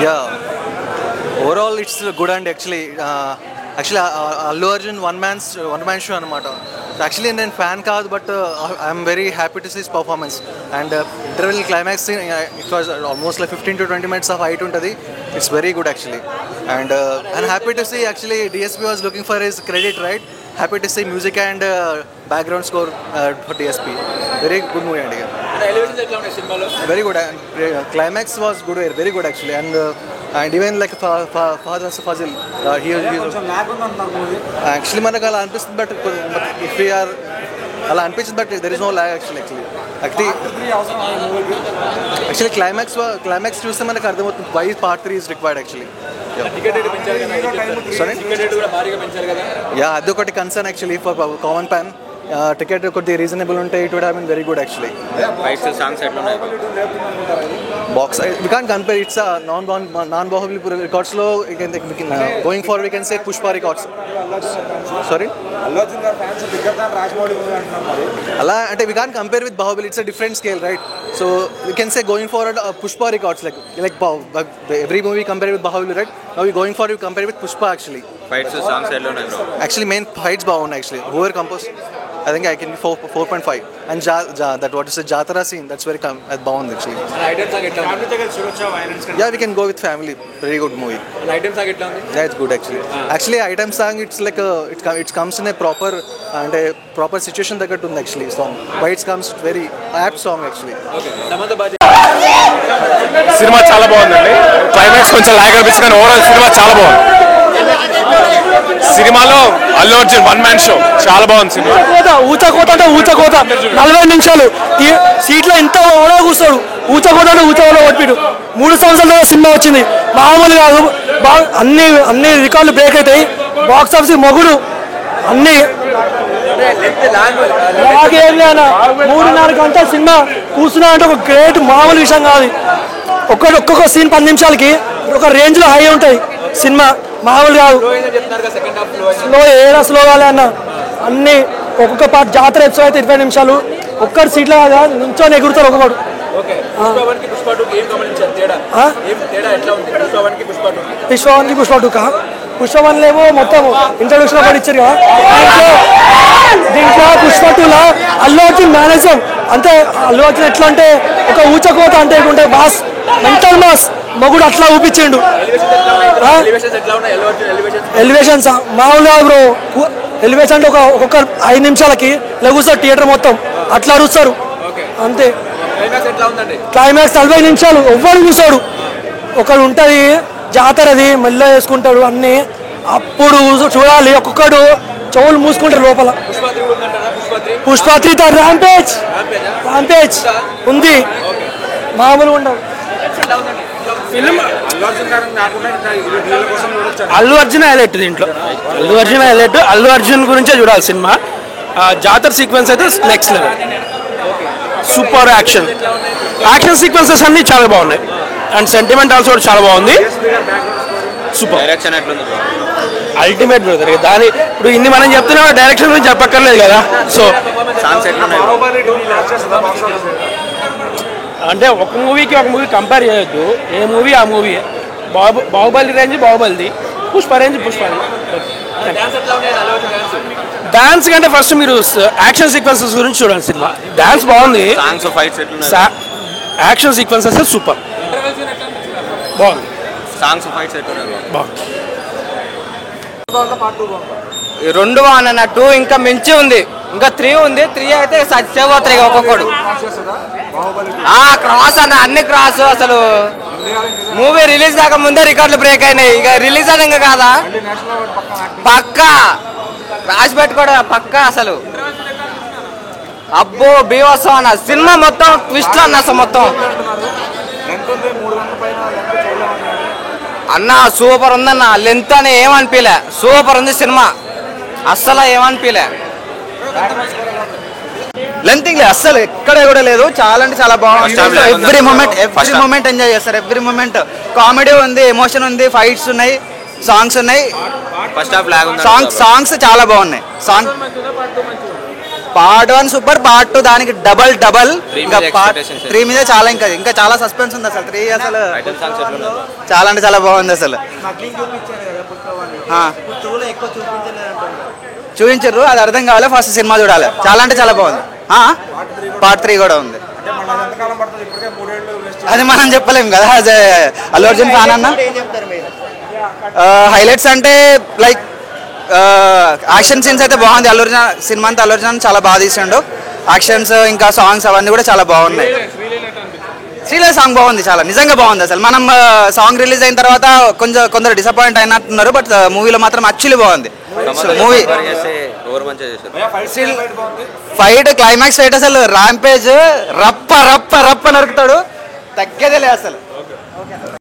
Yeah, overall it's good and actually Allu Arjun one man show anamata. Actually I'm a fan card, but I'm very happy to see his performance. And interval climax scene, it was almost like 15 to 20 minutes of height untadi. It's very good actually. And I'm happy to see actually DSP was looking for his credit, right? Happy to see music and background score for DSP. Very good movie and very good. And climax was good, very good actually. And even like Fahad Fazil, he actually మనకు అలా అనిపిస్తుంది, but if we are అలా అనిపించింది, but there is no lag actually climax చూస్తే మనకు అర్థమవుతుంది why part 3 is required actually. అది ఒకటి concern actually for common fan. Ticket కొద్దిగా రీజనబుల్ ఉంటే it would have been very good actually. Box we can't compare, it's a non-Bahubali records lo going forward we can say Pushpa records. Sorry, Allu Arjun gar fans bigger than Rajmouli movie antunnaru alla ante we can't compare with Bahubali, it's a different scale, right? So we can say going forward Pushpa records like every movie compare with Bahubali, right? Now we going forward we compare with Pushpa actually. Fights songs ella unnai bro, actually main fights bagunnai actually. Whoever composed, I think I can be 4.5. And that what is the Jatara scene, that's very bound actually. And items are get family take surecha violence yeah, we can go with family. Very good movie. And items are get down. Yeah, it's good actually. Actually item song, it's like it comes in a proper and a proper situation that got actually song. Why it comes very apt song actually. Okay, Samantha Baji cinema చాలా బాగుందండి. Climax కొంచెం log అనిపించింది కానీ overall cinema చాలా బాగుంది. సినిమాలో Allu Arjun one man show చాలా బాగుంది. సినిమా ఊచకోత అంటే ఊచకోత 40 నిమిషాలు సీట్లో ఎంత ఓడా కూర్చోడు. ఊచకోత అంటే ఊచకోలో కొట్టిడు. 3 సంవత్సరాల సినిమా వచ్చింది, మామూలు కాదు. అన్ని రికార్డులు బ్రేక్ అవుతాయి. బాక్స్ ఆఫీస్ మొగుడు అన్ని 3.5 గంటల సినిమా కూర్చున్నా అంటే ఒక గ్రేట్ మామూలు విషయం కాదు. ఒక్కొక్క సీన్ 10 నిమిషాలకి ఒక రేంజ్లో హై ఉంటాయి. సినిమా మామూలు కాదు. స్లో కాలే అన్న. అన్ని ఒక్కొక్క పార్ట్ జాతర ఎపిసోడ్ అయితే 20 నిమిషాలు. ఒక్కటి సీట్లో నుంచొని ఎగురుతారు ఒకవాడు. పుష్ప 1 ఏమో మొత్తం ఇంట్రొడక్షన్ కూడా ఇచ్చారు కదా. దీంట్లో పుష్ప 2లో అల్లు అర్జున్ మేనేజం అంటే అల్లు అర్జున్ ఎట్లా అంటే ఒక ఊచకోత అంటే ఉంటే మాస్, మెంటల్ మాస్ మొగుడు అట్లా ఊపించిండు. ఎలివేషన్స్ మామూలుగా బ్రో. ఎలివేషన్ అంటే ఒక్కొక్క 5 నిమిషాలకి లెగుస్తారు థియేటర్ మొత్తం, అట్లా అరుస్తారు అంతే. క్లైమాక్స్ 40 నిమిషాలు ఎవ్వరు చూసాడు. ఒకడు ఉంటుంది జాతరది మెల్ల వేసుకుంటాడు అన్నీ, అప్పుడు చూడాలి. ఒక్కొక్కడు చెవులు మూసుకుంటారు లోపల. పుష్ప 3 ర్యాంపేజ్ ఉంది, మామూలుగా ఉండవు. అల్లు అర్జున్ హైలైట్ దీంట్లో. అల్లు అర్జున్ గురించే చూడాలి సినిమా. జాతర సీక్వెన్స్ అయితే next level, super action sequences అన్ని చాలా బాగున్నాయి. అండ్ సెంటిమెంట్ ఆల్సో చాలా బాగుంది. సూపర్ డైరెక్షన్ ఎట్లుంది బ్రో? Ultimate brother. దాని ఇప్పుడు ఇన్ని మనం చెప్తున్నా డైరెక్షన్ గురించి చెప్పక్కర్లేదు కదా. సో సాంగ్స్ ఎట్లున్నాయి? అంటే ఒక మూవీ కంపేర్ చేయొద్దు. ఏ మూవీ ఆ మూవీ. బాహుబలి రేంజ్ బాహుబలిది, పుష్ప రేంజ్ పుష్పది. డాన్స్ కంటే ఫస్ట్ మీరు యాక్షన్ సీక్వెన్సెస్ గురించి చూడండి సినిమా. డాన్స్ బాగుంది, యాక్షన్ సీక్వెన్సెస్ సూపర్ బాగుంది. సాంగ్స్ ఫైట్స్ బాగుంది. 2 అన్నట్టు ఇంకా మించి ఉంది. ఇంకా 3 ఉంది. 3 అయితే సత్యపోతాయి ఒక్కొక్కడు. క్రాస్ అన్న, అన్ని క్రాస్. అసలు మూవీ రిలీజ్ కాక ముందే రికార్డులు బ్రేక్ అయినాయి. ఇక రిలీజ్ అయినా కాదా పక్కా రాసి పెట్టుకోవడం పక్కా. అసలు అబ్బో బీవత్సం అన్న. సినిమా మొత్తం ట్విస్ట్ అన్న. అసలు మొత్తం అన్న సూపర్ ఉందన్న. లెంత్ అని ఏమనిపించలే, సూపర్ ఉంది సినిమా. అస్సలు ఏమనిపించలే. లెంతింగ్ లేదు అస్సలు, ఎక్కడ కూడా లేదు. చాలా అంటే చాలా బాగుంది. ఎవ్రీ మూమెంట్ ఎంజాయ్ చేస్తారు. ఎవ్రీ మూమెంట్ కామెడీ ఉంది, ఎమోషన్ ఉంది, ఫైట్స్ ఉన్నాయి, సాంగ్స్ ఉన్నాయి. ఫస్ట్ హాఫ్ లాగ్ ఉంది. సాంగ్స్ చాలా బాగున్నాయి. పార్ట్ 1 సూపర్, పార్ట్ 2 దానికి డబల్ ఇంకా పార్ట్ expectations 3 మీద చాలా ఇంకా చాలా సస్పెన్స్ ఉంది అసలు. 3 అసలు టైటిల్ సాంగ్స్ ఎట్లా ఉన్నాయి బ్రో? చాలా అంటే చాలా బాగుంది అసలు. చూపించారు, అది అర్థం కావాలి, ఫస్ట్ సినిమా చూడాలి. చాలా అంటే చాలా బాగుంది. పార్ట్ 3 కూడా ఉంది, అది మనం చెప్పలేం కదా. అదే అల్లు అర్జున్ ఫ్యాన్ అన్న. హైలైట్స్ అంటే లైక్ యాక్షన్ సీన్స్ అయితే బాగుంది. అల్లు అర్జున్ సినిమా అంతా అల్లు అర్జున్ చాలా బాగా తీసిండు. యాక్షన్స్ ఇంకా సాంగ్స్ అవన్నీ కూడా చాలా బాగున్నాయి. శ్రీలీల సాంగ్ బాగుంది, చాలా నిజంగా బాగుంది అసలు. మనం సాంగ్ రిలీజ్ అయిన తర్వాత కొందరు డిసప్పాయింట్ అయినట్టున్నారు, బట్ మూవీలో మాత్రం యాక్చువల్లీ బాగుంది మూవీ. ఫైట్ క్లైమాక్స్ ఫైట్ అసలు ర్యాంపేజ్ రప్ప నరుకుతాడు, తగ్గేదే లేదు అసలు.